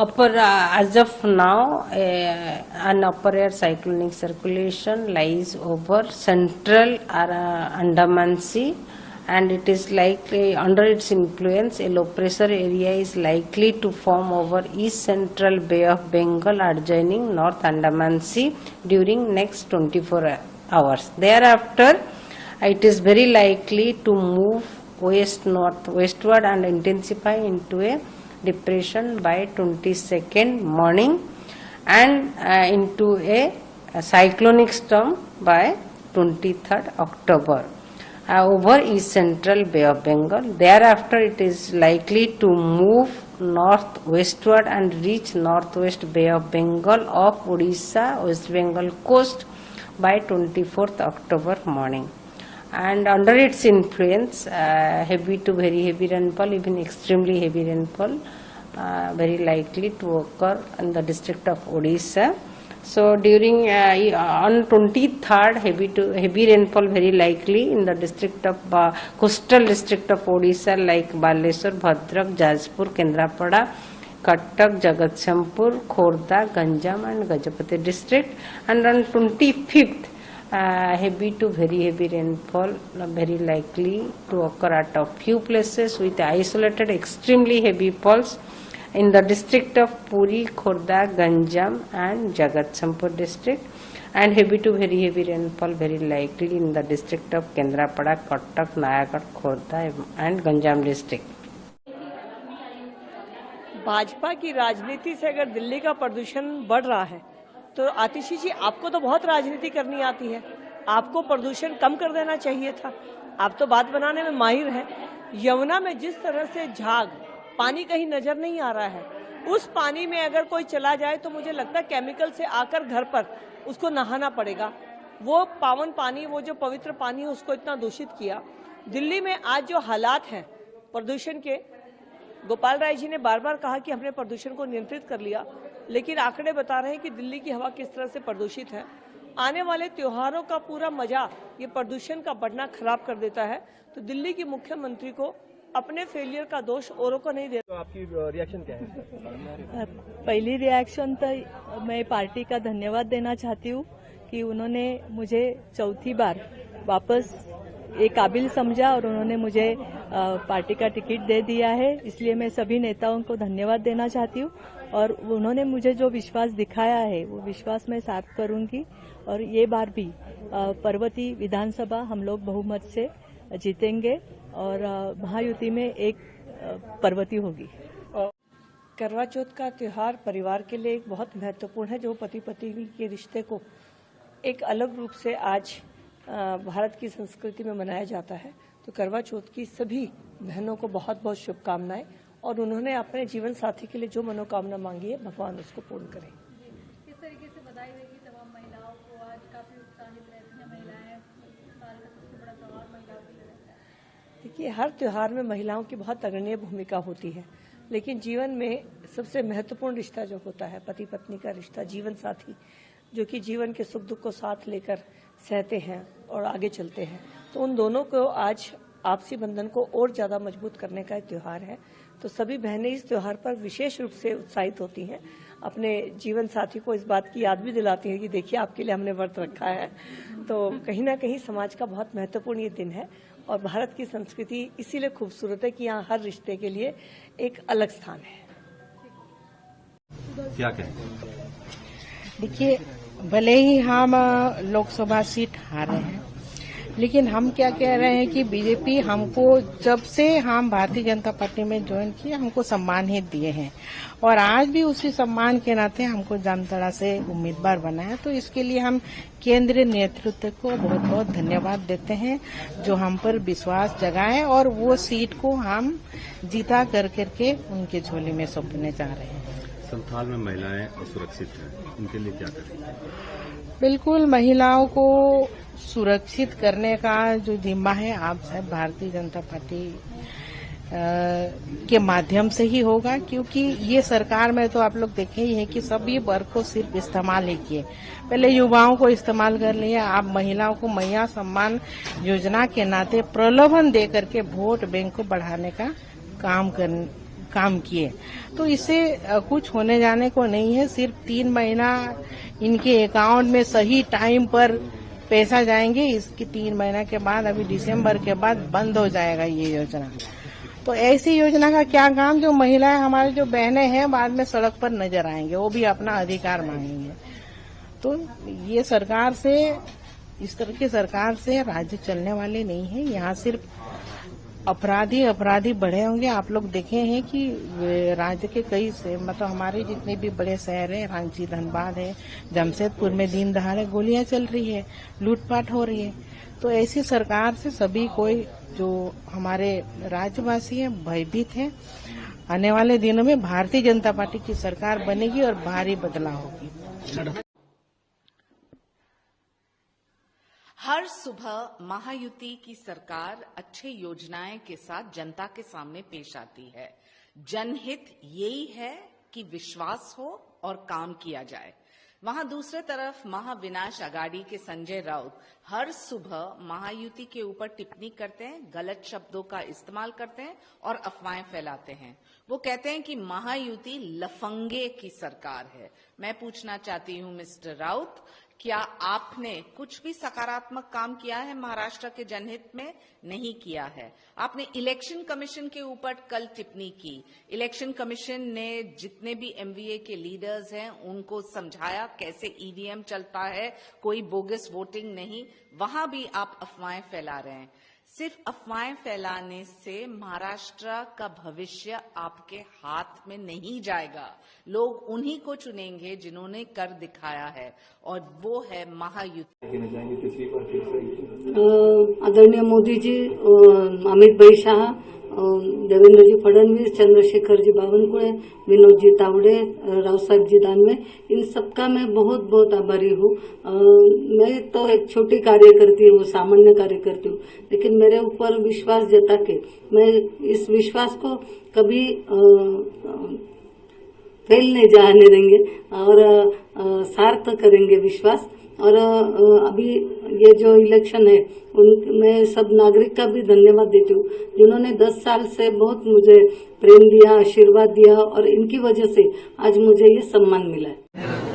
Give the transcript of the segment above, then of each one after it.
As of now, an upper air cyclonic circulation lies over central Andaman Sea, and it is likely, under its influence, a low pressure area is likely to form over east central Bay of Bengal adjoining North Andaman Sea during next 24 hours. Thereafter, it is very likely to move westward and intensify into a depression by 22nd morning and into a cyclonic storm by 23rd October over east central Bay of Bengal. Thereafter, it is likely to move northwestward and reach northwest Bay of Bengal of Odisha, West Bengal coast by 24th October morning. And under its influence, heavy to very heavy rainfall, even extremely heavy rainfall, very likely to occur in the district of Odisha. So during on 23rd, heavy rainfall very likely in the district of coastal district of Odisha like Baleswar, Bhadrak, Jajpur, Kendrapada, Cuttack, Jagatsinghpur, Khordha, Ganjam and Gajapati district. And on 25th, heavy to very heavy rainfall very likely to occur at a few places with isolated extremely heavy falls in the district of Puri, Khordha, Ganjam and Jagatsinghpur district, and heavy to very heavy rainfall very likely in the district of Kendrapada, Cuttack, Nayagarh, Khordha and Ganjam district. Bhajpa की राजनीति से अगर दिल्ली का प्रदूषण बढ़ रहा है तो आतिशी जी, आपको तो बहुत राजनीति करनी आती है, आपको प्रदूषण कम कर देना चाहिए था। आप तो बात बनाने में माहिर हैं। यमुना में जिस तरह से झाग, पानी कहीं नजर नहीं आ रहा है, उस पानी में अगर कोई चला जाए तो मुझे लगता है केमिकल से आकर घर पर उसको नहाना पड़ेगा। वो पावन पानी, वो जो पवित्र पानी है, उसको इतना दूषित किया। दिल्ली में आज जो हालात हैं प्रदूषण के, गोपाल राय जी ने बार बार कहा कि हमने प्रदूषण को नियंत्रित कर लिया, लेकिन आंकड़े बता रहे हैं कि दिल्ली की हवा किस तरह से प्रदूषित है। आने वाले त्योहारों का पूरा मजा ये प्रदूषण का बढ़ना खराब कर देता है। तो दिल्ली की मुख्यमंत्री को अपने फेलियर का दोष औरों को नहीं देना। तो आपकी रिएक्शन क्या है? पहली रिएक्शन तो मैं पार्टी का धन्यवाद देना चाहती हूँ कि उन्होंने मुझे चौथी बार वापस एक काबिल समझा और उन्होंने मुझे पार्टी का टिकट दे दिया है। इसलिए मैं सभी नेताओं को धन्यवाद देना चाहती हूँ और उन्होंने मुझे जो विश्वास दिखाया है वो विश्वास मैं साथ करूंगी और ये बार भी पर्वती विधानसभा हम लोग बहुमत से जीतेंगे और महायुति में एक पर्वती होगी। करवा चौथ का त्योहार परिवार के लिए एक बहुत महत्वपूर्ण है, जो पति पत्नी के रिश्ते को एक अलग रूप से आज भारत की संस्कृति में मनाया जाता है। तो करवा चौथ की सभी बहनों को बहुत बहुत शुभकामनाएं और उन्होंने अपने जीवन साथी के लिए जो मनोकामना मांगी है, भगवान उसको पूर्ण करें। किस तरीके से बधाई होगी तमाम महिलाओं को? आज काफी उत्साहित रहती हैं महिलाएं, साल का सबसे बड़ा त्योहार महिलाओं के लिए रहता है। देखिए, हर त्योहार में महिलाओं की बहुत अग्रणी भूमिका होती है, लेकिन जीवन में सबसे महत्वपूर्ण रिश्ता जो होता है पति पत्नी का रिश्ता, जीवन साथी, जो कि जीवन के सुख दुख को साथ लेकर सहते हैं और आगे चलते हैं, तो उन दोनों को आज आपसी बंधन को और ज्यादा मजबूत करने का एक त्योहार है। तो सभी बहनें इस त्योहार पर विशेष रूप से उत्साहित होती हैं, अपने जीवन साथी को इस बात की याद भी दिलाती हैं कि देखिए आपके लिए हमने व्रत रखा है। तो कहीं ना कहीं समाज का बहुत महत्वपूर्ण ये दिन है और भारत की संस्कृति इसीलिए खूबसूरत है कि यहाँ हर रिश्ते के लिए एक अलग स्थान है। क्या कहें? देखिए, भले ही हम लोकसभा सीट हारे हैं, लेकिन हम क्या कह रहे हैं कि बीजेपी हमको जब से हम भारतीय जनता पार्टी में ज्वाइन किए हमको सम्मान ही दिए हैं और आज भी उसी सम्मान के नाते हमको जामताड़ा से उम्मीदवार बनाया। तो इसके लिए हम केंद्रीय नेतृत्व को बहुत बहुत धन्यवाद देते हैं जो हम पर विश्वास जगाए और वो सीट को हम जीता कर करके उनके झोली में सौंपने जा रहे हैं। संथाल में महिलाएं असुरक्षित हैं, उनके लिए क्या करें? बिल्कुल, महिलाओं को सुरक्षित करने का जो जिम्मा है आप भारतीय जनता पार्टी के माध्यम से ही होगा, क्योंकि ये सरकार में तो आप लोग देखे ही हैं कि सभी वर्ग को सिर्फ इस्तेमाल ही किए। पहले युवाओं को इस्तेमाल कर लिया, आप महिलाओं को मैया सम्मान योजना के नाते प्रलोभन दे करके वोट बैंक को बढ़ाने का काम काम किए। तो इससे कुछ होने जाने को नहीं है। सिर्फ 3 महीना इनके अकाउंट में सही टाइम पर पैसा जाएंगे। इसकी 3 महीना के बाद, अभी दिसंबर के बाद बंद हो जाएगा ये योजना। तो ऐसी योजना का क्या काम, जो महिलाएं हमारे जो बहनें हैं बाद में सड़क पर नजर आएंगे, वो भी अपना अधिकार मांगेंगे। तो ये सरकार से, इस तरह की सरकार से राज्य चलने वाले नहीं है। यहाँ सिर्फ अपराधी बढ़े होंगे। आप लोग देखे हैं कि राज्य के कई से, मतलब हमारे जितने भी बड़े शहर हैं, रांची, धनबाद है, जमशेदपुर में दिन दहाड़े गोलियां चल रही है, लूटपाट हो रही है। तो ऐसी सरकार से सभी कोई जो हमारे राज्यवासी हैं भयभीत हैं। आने वाले दिनों में भारतीय जनता पार्टी की सरकार बनेगी और भारी बदलाव होगी। हर सुबह महायुति की सरकार अच्छे योजनाएं के साथ जनता के सामने पेश आती है। जनहित यही है कि विश्वास हो और काम किया जाए। वहां दूसरे तरफ महाविनाश अगाड़ी के संजय राउत हर सुबह महायुति के ऊपर टिप्पणी करते हैं, गलत शब्दों का इस्तेमाल करते हैं और अफवाहें फैलाते हैं। वो कहते हैं कि महायुति लफंगे की सरकार है। मैं पूछना चाहती हूं मिस्टर राउत, क्या आपने कुछ भी सकारात्मक काम किया है महाराष्ट्र के जनहित में? नहीं किया है। आपने इलेक्शन कमीशन के ऊपर कल टिप्पणी की। इलेक्शन कमीशन ने जितने भी एमवीए के लीडर्स हैं उनको समझाया कैसे ईवीएम चलता है, कोई बोगस वोटिंग नहीं। वहां भी आप अफवाहें फैला रहे हैं। सिर्फ अफवाहें फैलाने से महाराष्ट्र का भविष्य आपके हाथ में नहीं जाएगा। लोग उन्हीं को चुनेंगे जिन्होंने कर दिखाया है, और वो है महायुति। आदरणीय मोदी जी, अमित भाई शाह, देवेंद्र जी फडणवीस, चंद्रशेखर जी बावनकुळे, विनोद जी तावड़े, राव साहब जी दानवे, इन सबका मैं बहुत बहुत आभारी हूँ। मैं तो एक छोटी कार्यकर्ती हूँ, सामान्य कार्यकर्ती हूँ, लेकिन मेरे ऊपर विश्वास जता के मैं इस विश्वास को कभी फेल नहीं जाने देंगे और सार्थ करेंगे विश्वास। और अभी ये जो इलेक्शन है मैं सब नागरिक का भी धन्यवाद देती हूँ जिन्होंने 10 साल से बहुत मुझे प्रेम दिया, आशीर्वाद दिया, और इनकी वजह से आज मुझे ये सम्मान मिला है।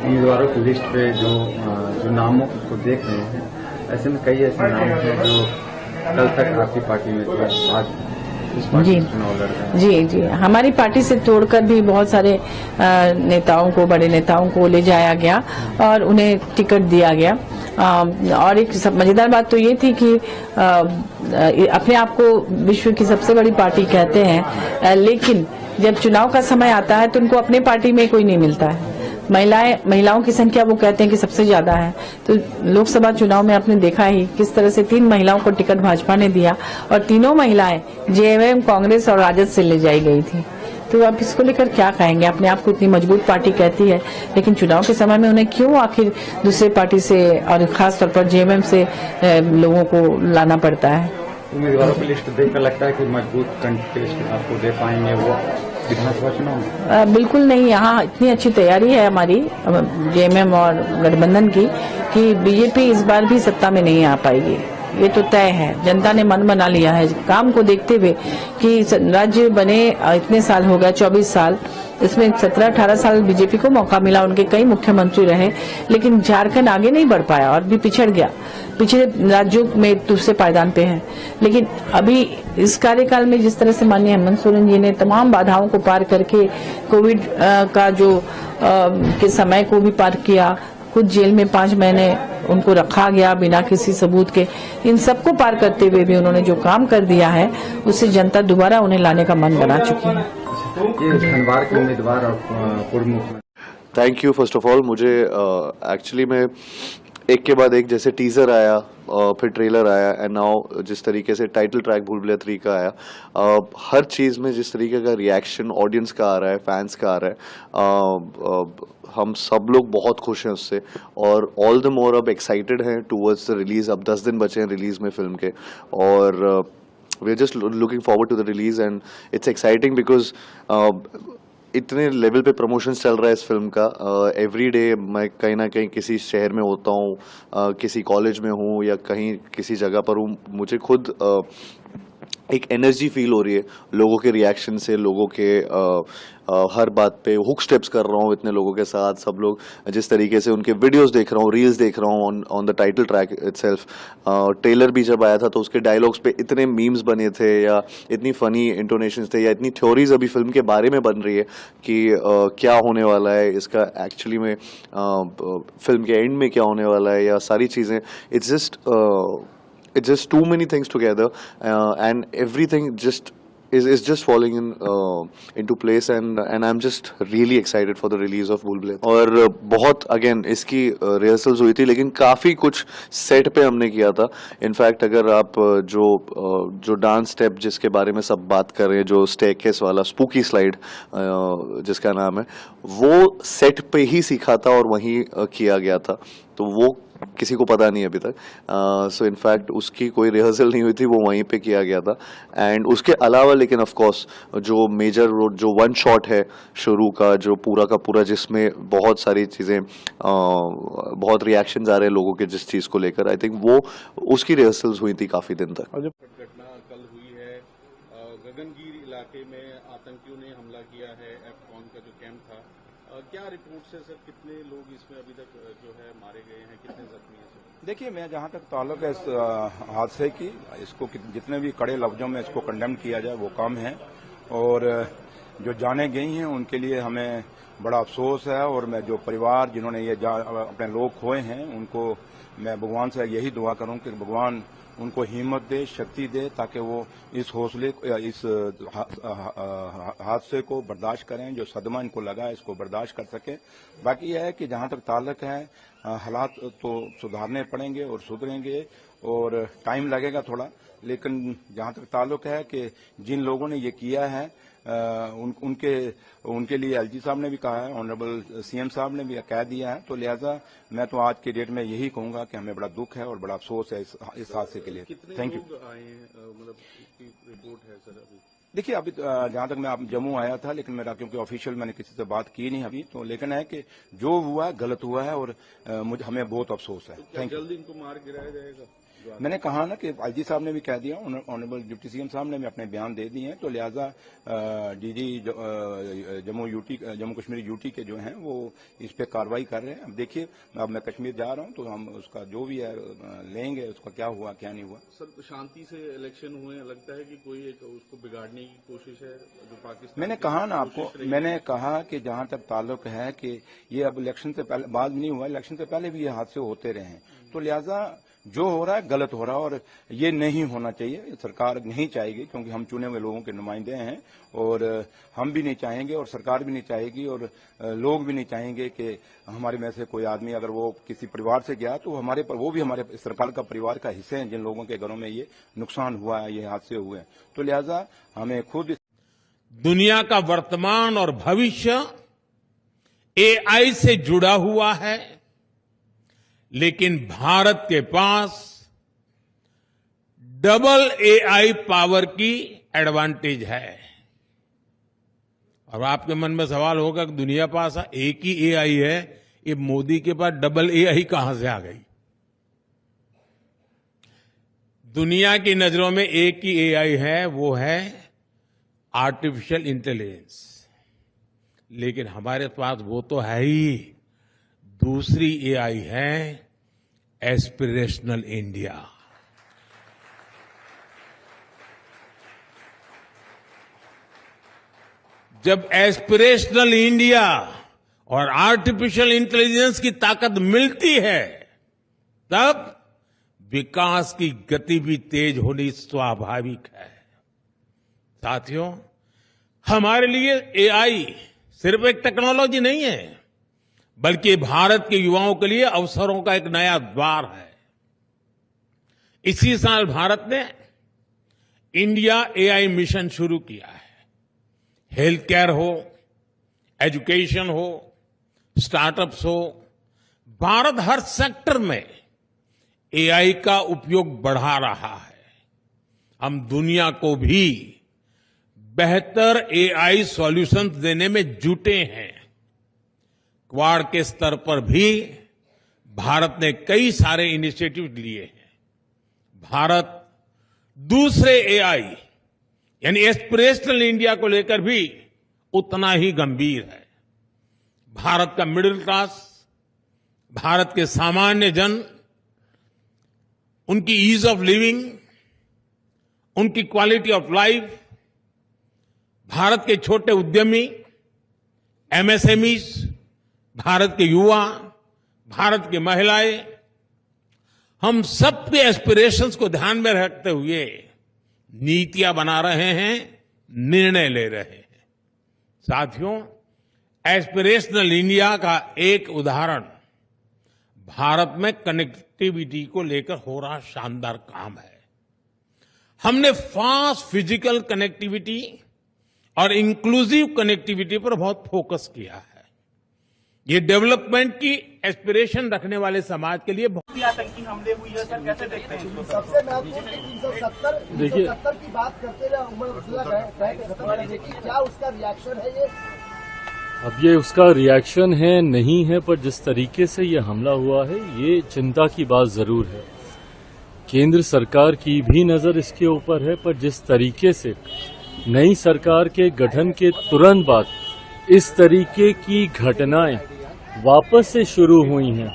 उम्मीदवारों की लिस्ट पे जो नामों को देख रहे हैं, ऐसे में कई ऐसे नाम हैं जो कल तक आपकी पार्टी में थे, आज इस पार्टी में चुनाव लड़ रहे हैं। जी, हमारी पार्टी से तोड़कर भी बहुत सारे नेताओं को, बड़े नेताओं को ले जाया गया और उन्हें टिकट दिया गया। और एक मजेदार बात तो ये थी कि अपने आप को विश्व की सबसे बड़ी पार्टी कहते हैं, लेकिन जब चुनाव का समय आता है तो उनको अपने पार्टी में कोई नहीं मिलता है। महिलाओं की संख्या वो कहते हैं कि सबसे ज्यादा है। तो लोकसभा चुनाव में आपने देखा ही किस तरह से 3 महिलाओं को टिकट भाजपा ने दिया, और तीनों महिलाएं जेएमएम, कांग्रेस और राजद से ले जाई गई थी। तो आप इसको लेकर क्या कहेंगे? अपने आप को इतनी मजबूत पार्टी कहती है, लेकिन चुनाव के समय में उन्हें क्यों आखिर दूसरे पार्टी से और खासतौर पर जेएमएम से लोगों को लाना पड़ता है? उम्मीदवारों की लिस्ट देखकर लगता है कि मजबूत कंटेस्ट आपको दे पाएंगे वो विधानसभा चुनाव? बिल्कुल नहीं। यहाँ इतनी अच्छी तैयारी है हमारी जेएमएम और गठबंधन की कि बीजेपी इस बार भी सत्ता में नहीं आ पाएगी। ये तो तय है, जनता ने मन बना लिया है काम को देखते हुए कि राज्य बने इतने साल हो गए, 24 साल, इसमें 17-18 साल बीजेपी को मौका मिला, उनके कई मुख्यमंत्री रहे, लेकिन झारखंड आगे नहीं बढ़ पाया और भी पिछड़ गया, पिछले राज्यों में दूसरे पायदान पे है। लेकिन अभी इस कार्यकाल में जिस तरह से माननीय हेमंत सोरेन जी ने तमाम बाधाओं को पार करके कोविड का जो के समय को भी पार किया, खुद जेल में 5 महीने उनको रखा गया बिना किसी सबूत के, इन सबको पार करते हुए भी उन्होंने जो काम कर दिया है उससे जनता दोबारा उन्हें लाने का मन बना चुकी है। ये धनबाद के उम्मीदवार और पूर्व मुख्यमंत्री। Thank you first of all. मुझे एक्चुअली में एक के बाद एक जैसे टीजर आया, फिर ट्रेलर आया, एंड नाउ जिस तरीके से टाइटल ट्रैक भूल भुलैया 3 का आया, हर चीज़ में जिस तरीके का रिएक्शन ऑडियंस का आ रहा है, फैंस का आ रहा है, हम सब लोग बहुत खुश हैं उससे, और ऑल द मोर अब एक्साइटेड हैं टूवर्ड्स द रिलीज। अब 10 दिन बचे हैं रिलीज में फिल्म के, और we are just looking forward to the release, and it's exciting because इतने लेवल पे प्रमोशंस चल रहा है इस फिल्म का। एवरी डे मैं कहीं ना कहीं किसी शहर में होता हूँ, किसी कॉलेज में हूँ या कहीं किसी जगह पर हूँ, मुझे खुद एक एनर्जी फील हो रही है लोगों के रिएक्शन से, लोगों के हर बात पे हुक स्टेप्स कर रहा हूँ इतने लोगों के साथ, सब लोग जिस तरीके से उनके वीडियोस देख रहा हूँ, रील्स देख रहा हूँ on the title track itself. Trailer भी जब आया था तो उसके डायलॉग्स पे इतने मीम्स बने थे, या इतनी फनी इंटोनेशंस थे, या इतनी थ्योरीज अभी फिल्म के बारे में बन रही है कि क्या होने वाला है इसका एक्चुअली में, फिल्म के एंड में क्या होने वाला है, या सारी चीज़ें। It's just too many things together, and everything just is just falling into place, and I'm just really excited for the release of Bhool Bhulaiya. और बहुत अगेन इसकी रिहर्सल्स हुई थी, लेकिन काफ़ी कुछ सेट पे हमने किया था। इनफैक्ट अगर आप जो डांस स्टेप जिसके बारे में सब बात कर रहे हैं, जो स्टेयरकेस वाला स्पूकी स्लाइड जिसका नाम है, वो सेट पे ही सीखा था और वहीं किया गया था, तो वो किसी को पता नहीं अभी तक। सो इनफैक्ट उसकी कोई रिहर्सल नहीं हुई थी, वो वहीं पे किया गया था। एंड उसके अलावा लेकिन ऑफ कोर्स जो मेजर जो वन शॉट है शुरू का, जो पूरा का पूरा, जिसमें बहुत सारी चीज़ें, बहुत रिएक्शंस आ रहे हैं लोगों के जिस चीज़ को लेकर, आई थिंक वो उसकी रिहर्सल्स हुई थी काफ़ी दिन तक। घटना कल हुई है, गगनगिर इलाके में आतंकियों ने हमला किया है, एफकॉन का जो कैंप था, क्या रिपोर्ट है सर, कितने लोग इसमें अभी तक जो है मारे गए हैं, कितने जख्मी हैं सर? देखिए, मैं जहां तक ताल्लुक है इस हादसे की, इसको जितने भी कड़े लफ्जों में इसको कंडेम किया जाए वो कम है, और जो जाने गई हैं उनके लिए हमें बड़ा अफसोस है, और मैं जो परिवार जिन्होंने ये अपने लोग खोए हैं उनको मैं भगवान से यही दुआ करूं कि भगवान उनको हिम्मत दे, शक्ति दे, ताकि वो इस हादसे को बर्दाश्त करें, जो सदमा इनको लगा है इसको बर्दाश्त कर सकें। बाकी यह है कि जहां तक ताल्लुक है, हालात तो सुधारने पड़ेंगे और सुधरेंगे और टाइम लगेगा थोड़ा, लेकिन जहां तक ताल्लुक है कि जिन लोगों ने ये किया है उनके लिए एलजी साहब ने भी कहा है, ऑनरेबल सीएम साहब ने भी कह दिया है, तो लिहाजा मैं तो आज की डेट में यही कहूंगा कि हमें बड़ा दुख है और बड़ा अफसोस है इस हादसे के लिए। Thank you. मतलब रिपोर्ट है सर अभी? देखिए, अभी जहां तक मैं जम्मू आया था, लेकिन मेरा क्योंकि ऑफिशियल मैंने किसी से बात की नहीं अभी, तो लेकिन है कि जो हुआ गलत हुआ है और हमें बहुत अफसोस है। Thank you. जल्दी इनको मार गिराया जाएगा? मैंने कहा ना कि एलजी साहब ने भी कह दिया, ऑनरेबल डिप्टी सीएम साहब ने भी अपने बयान दे दिए हैं, तो लिहाजा डीजी जम्मू कश्मीर यूटी के जो हैं वो इस पे कार्रवाई कर रहे हैं। अब देखिए, अब मैं कश्मीर जा रहा हूं तो हम उसका जो भी है लेंगे, उसका क्या हुआ क्या नहीं हुआ। सर, शांति से इलेक्शन हुए, लगता है कि कोई उसको बिगाड़ने की कोशिश है जो पाकिस्तान? मैंने कहा ना आपको, मैंने कहा कि जहां तक ताल्लुक है कि ये अब इलेक्शन से पहले, बाद में नहीं हुआ, इलेक्शन से पहले भी ये हादसे होते रहे हैं, तो लिहाजा जो हो रहा है गलत हो रहा है और ये नहीं होना चाहिए, सरकार नहीं चाहेगी, क्योंकि हम चुने हुए लोगों के नुमाइंदे हैं और हम भी नहीं चाहेंगे और सरकार भी नहीं चाहेगी और लोग भी नहीं चाहेंगे कि हमारे में से कोई आदमी अगर वो किसी परिवार से गया तो वो भी हमारे सरकार का परिवार का हिस्से हैं, जिन लोगों के घरों में ये नुकसान हुआ है, ये हादसे हुए हैं, तो लिहाजा हमें खुद। दुनिया का वर्तमान और भविष्य एआई से जुड़ा हुआ है, लेकिन भारत के पास डबल एआई पावर की एडवांटेज है। और आपके मन में सवाल होगा कि दुनिया पास एक ही एआई है, ये मोदी के पास डबल एआई कहां से आ गई? दुनिया की नजरों में एक ही एआई है, वो है आर्टिफिशियल इंटेलिजेंस, लेकिन हमारे पास वो तो है ही, दूसरी एआई है एस्पिरेशनल इंडिया। जब एस्पिरेशनल इंडिया और आर्टिफिशियल इंटेलिजेंस की ताकत मिलती है, तब विकास की गति भी तेज होनी स्वाभाविक है। साथियों, हमारे लिए एआई सिर्फ एक टेक्नोलॉजी नहीं है, बल्कि भारत के युवाओं के लिए अवसरों का एक नया द्वार है। इसी साल भारत ने इंडिया एआई मिशन शुरू किया है। हेल्थ केयर हो, एजुकेशन हो, स्टार्टअप्स हो, भारत हर सेक्टर में एआई का उपयोग बढ़ा रहा है। हम दुनिया को भी बेहतर एआई सॉल्यूशंस देने में जुटे हैं। क्वाड के स्तर पर भी भारत ने कई सारे इनिशिएटिव लिए हैं। भारत दूसरे एआई यानी एस्पिरेशनल इंडिया को लेकर भी उतना ही गंभीर है। भारत का मिडिल क्लास, भारत के सामान्य जन, उनकी ईज ऑफ लिविंग, उनकी क्वालिटी ऑफ लाइफ, भारत के छोटे उद्यमी, एमएसएमईज, भारत के युवा, भारत की महिलाएं, हम सबके एस्पिरेशंस को ध्यान में रखते हुए नीतियां बना रहे हैं, निर्णय ले रहे हैं। साथियों, एस्पिरेशनल इंडिया का एक उदाहरण भारत में कनेक्टिविटी को लेकर हो रहा शानदार काम है। हमने फास्ट फिजिकल कनेक्टिविटी और इंक्लूसिव कनेक्टिविटी पर बहुत फोकस किया है। ये डेवलपमेंट की एस्पिरेशन रखने वाले समाज के लिए बहुत आतंकी हमले हुई है सर, कैसे देखते हैं? सबसे महत्वपूर्ण 370 की बात करते हुए उमर अब्दुल्ला क्या उसका रिएक्शन है ये? अब ये उसका रिएक्शन है नहीं है, पर जिस तरीके से ये हमला हुआ है ये चिंता की बात जरूर है। केंद्र सरकार की भी नजर इसके ऊपर है, पर जिस तरीके से नई सरकार के गठन के तुरंत बाद इस तरीके की घटनाएं वापस से शुरू हुई हैं,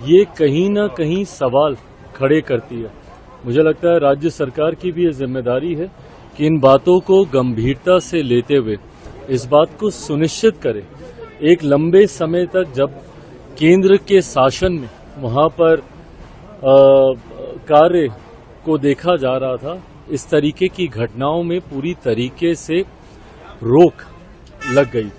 ये कहीं ना कहीं सवाल खड़े करती है। मुझे लगता है राज्य सरकार की भी ये जिम्मेदारी है कि इन बातों को गंभीरता से लेते हुए इस बात को सुनिश्चित करे। एक लंबे समय तक जब केंद्र के शासन में वहां पर कार्य को देखा जा रहा था, इस तरीके की घटनाओं में पूरी तरीके से रोक लग गई।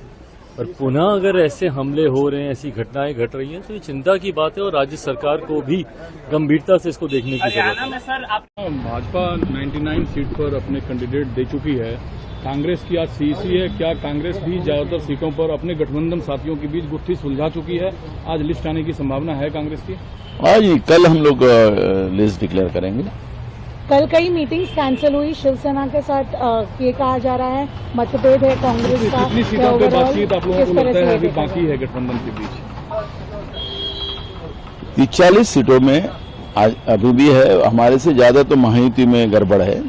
और पुनः अगर ऐसे हमले हो रहे हैं, ऐसी घटनाएं घट रही हैं, तो ये चिंता की बात है और राज्य सरकार को भी गंभीरता से इसको देखने की जरूरत है। भाजपा 99 सीट पर अपने कैंडिडेट दे चुकी है। कांग्रेस की आज सीईसी है, क्या कांग्रेस भी ज्यादातर सीटों पर अपने गठबंधन साथियों के बीच गुत्थी सुलझा चुकी है? आज लिस्ट आने की संभावना है कांग्रेस की? आज कल हम लोग लिस्ट डिक्लेयर करेंगे। कल कई मीटिंग्स कैंसिल हुई शिवसेना के साथ, ये कहा जा रहा है मतभेद है कांग्रेस का। कितनी सीटों पर बातचीत आप लोगों को लगता है अभी बाकी है गठबंधन के बीच? 40 सीटों में आज अभी भी है। हमारे से ज्यादा तो महायुति में गड़बड़ है,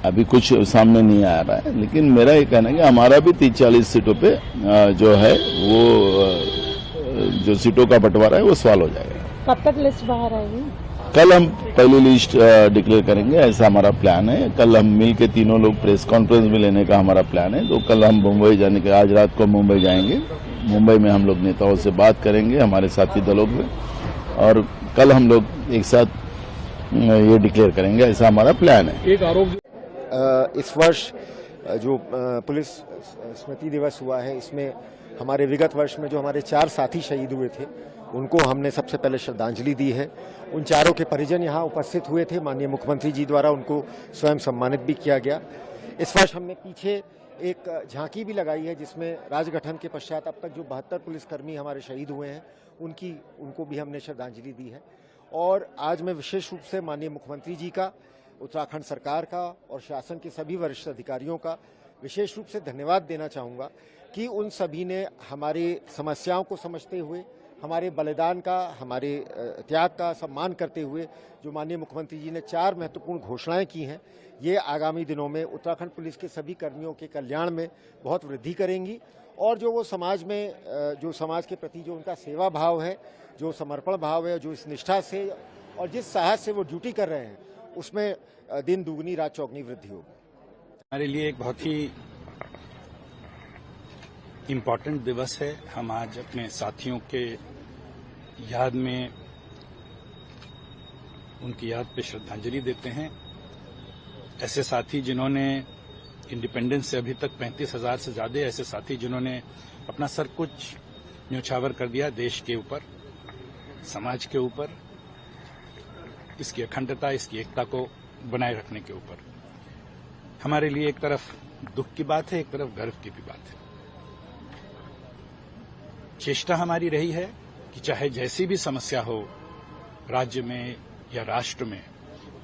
अभी कुछ सामने नहीं आ रहा है। लेकिन मेरा ये कहना है कि हमारा भी 30-40 सीटों पे जो है वो जो सीटों का बंटवारा है वो सवाल हो जाएगा। कब तक लिस्ट बाहर आएगी? कल हम पहली लिस्ट डिक्लेयर करेंगे, ऐसा हमारा प्लान है। कल हम मिल के तीनों लोग प्रेस कॉन्फ्रेंस में लेने का हमारा प्लान है। तो कल हम मुंबई जाने के, आज रात को मुंबई जाएंगे। मुंबई में हम लोग नेताओं से बात करेंगे, हमारे साथी दलों में, और कल हम लोग एक साथ ये डिक्लेयर करेंगे, ऐसा हमारा प्लान है। एक आरोप इस वर्ष जो पुलिस स्मृति दिवस हुआ है, इसमें हमारे विगत वर्ष में जो हमारे 4 साथी शहीद हुए थे, उनको हमने सबसे पहले श्रद्धांजलि दी है। उन चारों के परिजन यहाँ उपस्थित हुए थे, माननीय मुख्यमंत्री जी द्वारा उनको स्वयं सम्मानित भी किया गया। इस वर्ष हमने पीछे एक झांकी भी लगाई है, जिसमें राजगठन के पश्चात अब तक जो 72 पुलिसकर्मी हमारे शहीद हुए हैं, उनको भी हमने श्रद्धांजलि दी है। और आज मैं विशेष रूप से माननीय मुख्यमंत्री जी का, उत्तराखंड सरकार का और शासन के सभी वरिष्ठ अधिकारियों का विशेष रूप से धन्यवाद देना चाहूँगा कि उन सभी ने हमारी समस्याओं को समझते हुए, हमारे बलिदान का, हमारे त्याग का सम्मान करते हुए जो माननीय मुख्यमंत्री जी ने 4 महत्वपूर्ण घोषणाएं की हैं, ये आगामी दिनों में उत्तराखंड पुलिस के सभी कर्मियों के कल्याण में बहुत वृद्धि करेंगी। और जो वो समाज में, जो समाज के प्रति जो उनका सेवा भाव है, जो समर्पण भाव है, जो इस निष्ठा से और जिस साहस से वो ड्यूटी कर रहे हैं, उसमें दिन दुगनी रात चौगनी वृद्धि होगी। हमारे लिए एक बहुत ही इम्पोर्टेंट दिवस है। हम आज अपने साथियों के याद में, उनकी याद पे श्रद्धांजलि देते हैं। ऐसे साथी जिन्होंने इंडिपेंडेंस से अभी तक 35,000 से ज्यादा ऐसे साथी जिन्होंने अपना सर कुछ न्यौछावर कर दिया देश के ऊपर, समाज के ऊपर, इसकी अखंडता, इसकी एकता को बनाए रखने के ऊपर। हमारे लिए एक तरफ दुख की बात है, एक तरफ गर्व की भी बात है। चेष्टा हमारी रही है कि चाहे जैसी भी समस्या हो राज्य में या राष्ट्र में,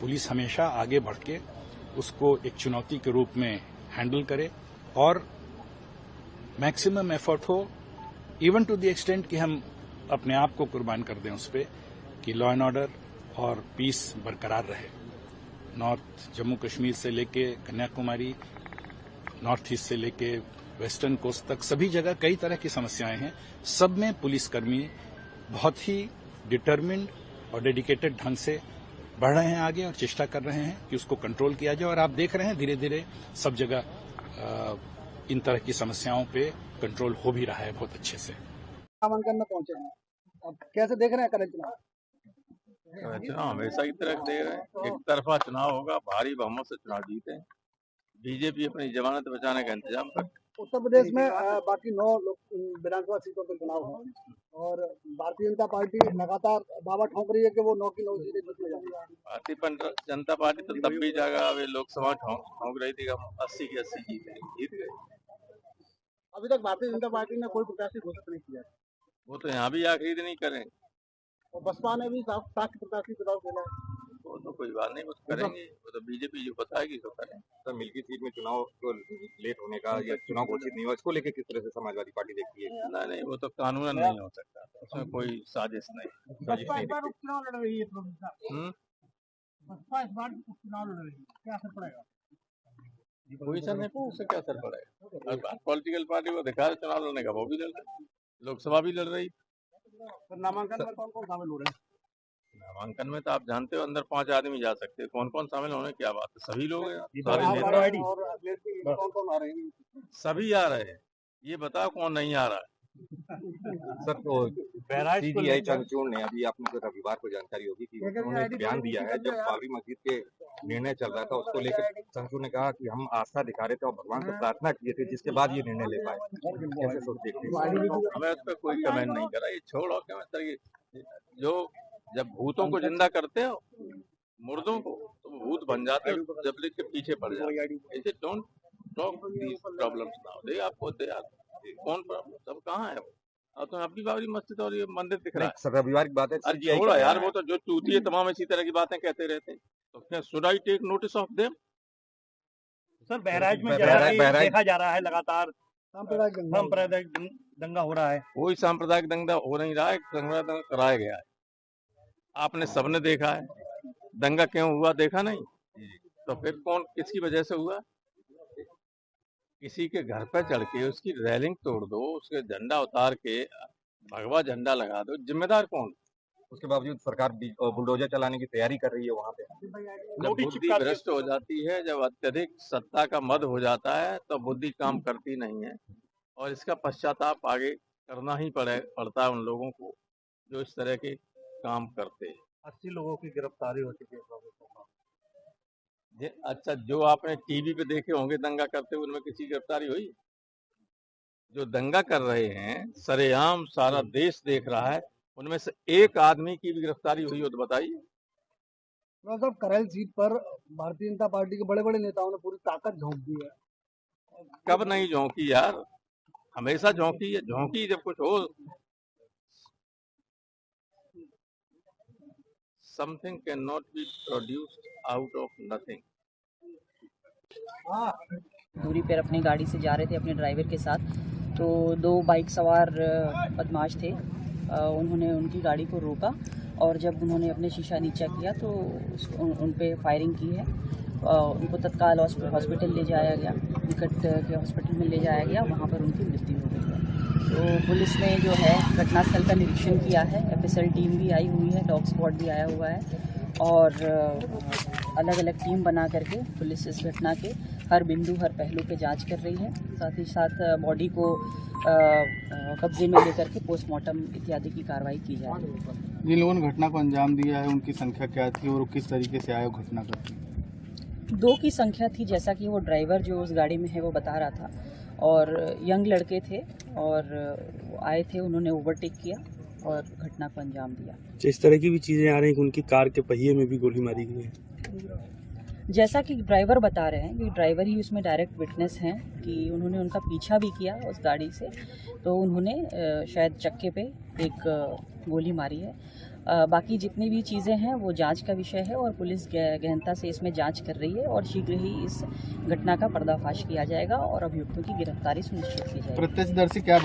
पुलिस हमेशा आगे बढ़ के उसको एक चुनौती के रूप में हैंडल करे और मैक्सिमम एफर्ट हो, इवन टू द एक्सटेंट कि हम अपने आप को कुर्बान कर दें उस पर कि लॉ एंड ऑर्डर और पीस बरकरार रहे। नॉर्थ जम्मू कश्मीर से लेके कन्याकुमारी, नॉर्थ ईस्ट से लेके वेस्टर्न कोस्ट तक सभी जगह कई तरह की समस्याएं हैं। सब में पुलिसकर्मी बहुत ही डिटर्मिन्ड और डेडिकेटेड ढंग से बढ़ रहे हैं आगे और चेष्टा कर रहे हैं कि उसको कंट्रोल किया जाए। और आप देख रहे हैं धीरे धीरे सब जगह इन तरह की समस्याओं पे कंट्रोल हो भी रहा है बहुत अच्छे से। नामांकन में पहुंचे हैं, अब कैसे देख रहे हैं करंट चुनाव? चुनाव हमेशा की तरह दे रहे हैं, एक तरफा चुनाव होगा, भारी बहुमत से चुनाव जीते। बीजेपी अपनी जमानत बचाने का इंतजाम कर। उत्तर प्रदेश में बाकी 9 विधानसभा सीटों पर चुनाव है और भारतीय जनता पार्टी लगातार दावा ठोक रही है कि वो 9 की 9 सीटें जीत ले जाएगी। भारतीय जनता पार्टी तो तब भी जाएगा, वे लोकसभा ठोक रही थी कि हम 80 की 80 जीत गए। अभी तक भारतीय जनता पार्टी ने कोई प्रत्याशी घोषित नहीं किया। वो तो यहाँ भी आखिरी नहीं करेंगे और बसपा ने भी साफ प्रत्याशी चुनाव खेला है। वो तो कोई बात नहीं, वो करेंगे, वो तो बीजेपी जो बताएगी तो करें। सर, मिल्की सीट में चुनाव को लेट होने का या चुनाव घोषित नहीं हुआ, इसको लेकर किस तरह से समाजवादी पार्टी देखती है? नहीं, वो तो कानूनन नहीं हो सकता, उसमें कोई साजिश नहीं। बसपा इस बार उपचुनाव लड़ रही है, बसपा इस बार उपचुनाव लड़ रही है, क्या असर पड़ेगा? कोई असर नहीं, उससे क्या असर पड़ेगा? पॉलिटिकल पार्टी को दिखा चुनाव लड़ने का, वो भी लड़ रही, लोकसभा भी लड़ रही। नामांकन में कौन कौन शामिल हो रहे हैं? नामांकन में तो आप जानते हो अंदर 5 आदमी जा सकते हैं, कौन कौन शामिल होने क्या बात है, सभी लोग हैं, कौन आ रहे हैं? सभी आ रहे हैं, ये बताओ कौन नहीं आ रहा है? सर, तो सीबीआई चंद्रचूड़ ने अभी आपको रविवार को जानकारी होगी कि उन्होंने एक बयान दिया है, जब बाबरी मस्जिद के निर्णय चल रहा था उसको लेकर चंद्रचूड़ ने कहा कि हम आस्था दिखा रहे थे और भगवान से प्रार्थना किए थे, जिसके बाद ये निर्णय ले पाए। कैसे सोच देखते हैं? हमें उस पर कोई कमेंट नहीं करा, ये छोड़ो क्या मतलब, जो जब भूतों को जिंदा करते हो मुर्दों को तो भूत बन जाते हो, जब के पीछे पड़ जाते। Don't talk these problems now, दे आपको दे कौन प्रॉब्लम, सब कहाँ है वो? और तो अपनी बाबरी मस्जिद और ये मंदिर दिख रहा है। रविवार की बात है, छोड़ो यार, वो तो जो चूती है तमाम इसी तरह की बातें कहते रहते हैं, तो क्या should I take notice of them? Sir, Bahraich में देखा जा रहा है लगातार सांप्रदायिक दंगा हो रहा है। कोई सांप्रदायिक दंगा हो नहीं रहा है, सांप्रदायिक दंगा कराया गया है, आपने सबने देखा है। दंगा क्यों हुआ देखा नहीं, तो फिर कौन किसकी वजह से हुआ? किसी के घर पर चढ़ के उसकी रेलिंग तोड़ दो, उसके झंडा उतार के भगवा झंडा लगा दो, जिम्मेदार कौन? उसके बावजूद सरकार बुलडोजर चलाने की तैयारी कर रही है वहाँ पे। जब बुद्धि भ्रष्ट हो जाती है, जब अत्यधिक सत्ता का मद हो जाता है, तो बुद्धि काम करती नहीं है, और इसका पश्चाताप आगे करना ही पड़ता है उन लोगों को जो इस तरह के काम करते हैं। 80 लोगों की गिरफ्तारी हो चुकी है। अच्छा, जो आपने टीवी पे देखे होंगे दंगा करते हुए, उनमें किसी की गिरफ्तारी हुई? जो दंगा कर रहे हैं सरेआम सारा देश देख रहा है, उनमें से एक आदमी की भी गिरफ्तारी हुई हो तो बताइए। साहब, करेल सीट पर भारतीय जनता पार्टी के बड़े बड़े नेताओं ने पूरी ताकत झोंक दी है। कब नहीं झोंकी यार, हमेशा झोंकी है। झोंकी जब कुछ हो, something cannot be produced out of nothing. दूरी पर अपनी गाड़ी से जा रहे थे अपने ड्राइवर के साथ, तो 2 बाइक सवार बदमाश थे, उन्होंने उनकी गाड़ी को रोका और जब उन्होंने अपने शीशा नीचा किया तो उन पे फायरिंग की है। उनको तत्काल हॉस्पिटल ले जाया गया, निकट के हॉस्पिटल में ले जाया गया, वहाँ पर उनकी मृत्यु हो गई है। तो पुलिस ने जो है घटनास्थल का निरीक्षण किया है, एफएसएल टीम भी आई हुई है, डॉग स्क्वाड भी आया हुआ है और अलग अलग टीम बना करके पुलिस इस घटना के हर बिंदु हर पहलू पे जांच कर रही है। साथ ही साथ बॉडी को कब्जे में लेकर के पोस्टमार्टम इत्यादि की कार्रवाई की जा रही है। जिन लोगों ने घटना को अंजाम दिया है उनकी संख्या क्या थी और किस तरीके से आए घटना करते? 2 की संख्या थी, जैसा कि वो ड्राइवर जो उस गाड़ी में है वो बता रहा था, और यंग लड़के थे और आए थे, उन्होंने ओवरटेक किया और घटना को अंजाम दिया। इस तरह की भी चीजें आ रही हैं कि उनकी कार के पहिए में भी गोली मारी गई है। जैसा कि ड्राइवर बता रहे हैं कि ड्राइवर ही उसमें डायरेक्ट विटनेस हैं कि उन्होंने उनका पीछा भी किया उस गाड़ी से, तो उन्होंने शायद चक्के पे एक गोली मारी है। बाकी जितनी भी चीज़ें हैं वो जांच का विषय है और पुलिस गहनता से इसमें जांच कर रही है और शीघ्र ही इस घटना का पर्दाफाश किया जाएगा और अभियुक्तों की गिरफ्तारी सुनिश्चित की जाएगी। प्रत्यक्षदर्शी क्या